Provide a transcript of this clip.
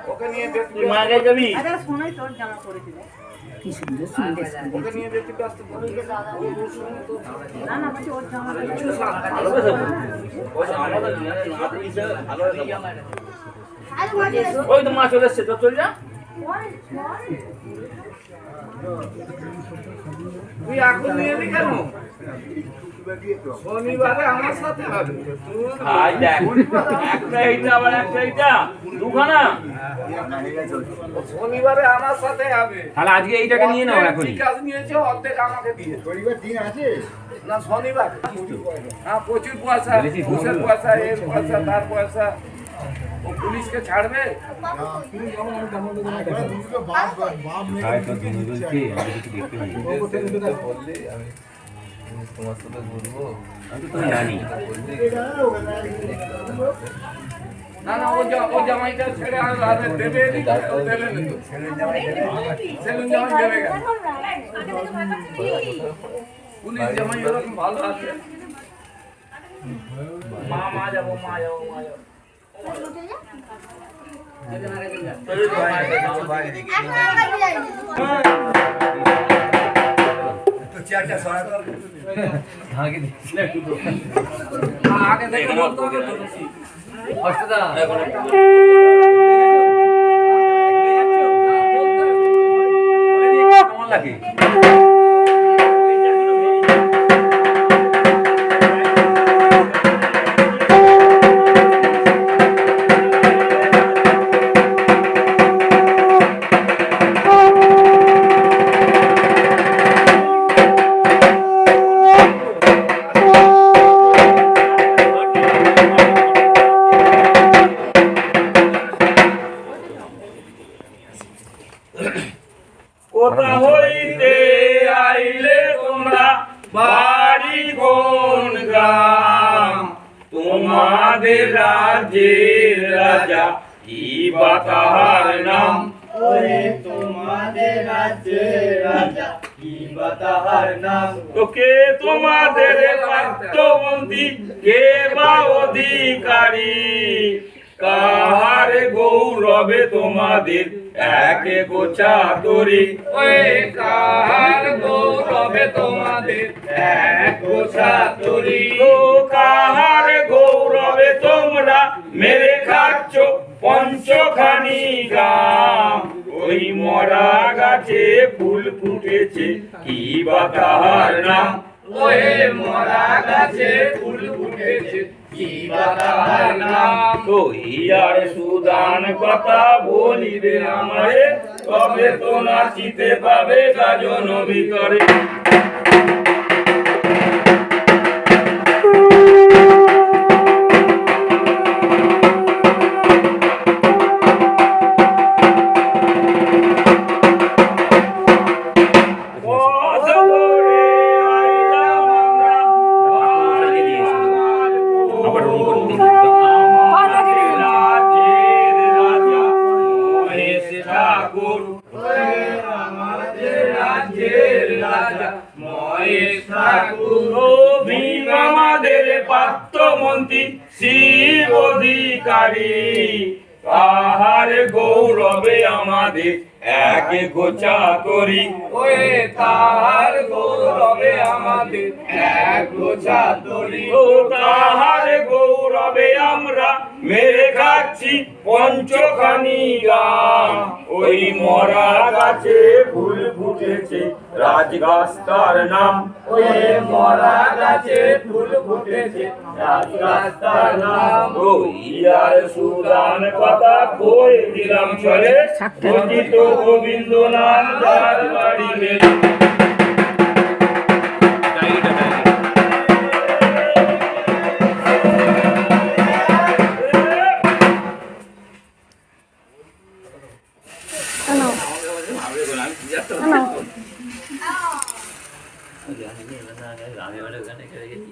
ওকে নিয়ে দেখবি মাগে যাবি আরে শোনাই তোর জামা পড়েছিল কি সুন্দর সুন্দর ওকে নিয়ে দেখবি তো আসতে না না বলছি ওর জামা ভালো করে ওই আমাদের না দিছে ভালো ওই তো মা চলে এসেছে তো চল যা তুই এখন নিয়ে এলি কেন শনিবারে আমার সাথে হবে ভাই দেখ একটা এইটা আবার একটা এইটা দুখানা শনিবারে আমার সাথে হবে তাহলে আজকে এইটাকে নিয়ে নাও এখন ঠিক আছে নিয়েছো অর্ধেক আমাকে দিয়ে শনিবার দিন আছে না শনিবার হ্যাঁ প্রচুর পয়সা ঘুষের পয়সা এর পয়সা তার পয়সা ও পুলিশকে ছাড়বে তোমার সাথে বলবো আমি তো জানি না না ও জামাইটা ছেড়ে আর দেবে দেবে না সেলুন জামাই দেবে কেন পুলিশ জামাই ওরকম ভালো আছে মা যাবো চেয়ারটা সরাতে আগে থেকে বলতে হবে অষ্টদা কেমন লাগে কোথা হইতে আইলে তোমরা বাড়ি কোন গ্রাম তোমাদের রাজ্যের রাজা কি বা তাহার নাম তোমাদের রাজ্যের রাজা কি বা তাহার নাম তো কে তোমাদের পাত্রবন্দী কে বা অধিকারী কাহার গৌরবে তোমাদের এক গোছা তরি কাহার গৌরবে তোমাদের এক গোছা তরি কাহার গৌরবে তোমরা মেরে খাচ্ছ পঞ্চখানি গ্রাম ওই মরা গাছে ফুল ফুটেছে কি বা তাহার নাম ওই মরা গাছে ফুল ফুটেছে কি বা তাহার নাম ওই আর সুদান কথা বলিবে আমারে তবে তো নাচিতে পাবে গাজন ভিতরে পাত্রমন্ত্রী শিব অধিকারী কাহার গৌরবে আমাদের এক গোছা তরি ওই তাহার গৌরবে আমাদের এক গোছা তরি ও তাহার গৌরবে আমরা মেরে খাচ্ছি পঞ্চখানি গ্রাম ওই মরা গাছে ফুল ফুটেছে রাজগাছ তার নাম ওই মরা গাছে ফুল ফুটেছে রাজগাছ তার নাম ওই আর সুদান কথা কই দিলাম চলে গঠিত গোবিন্দ নাম যার বাড়ি মেলে আমি ওখানে রেখে গেছি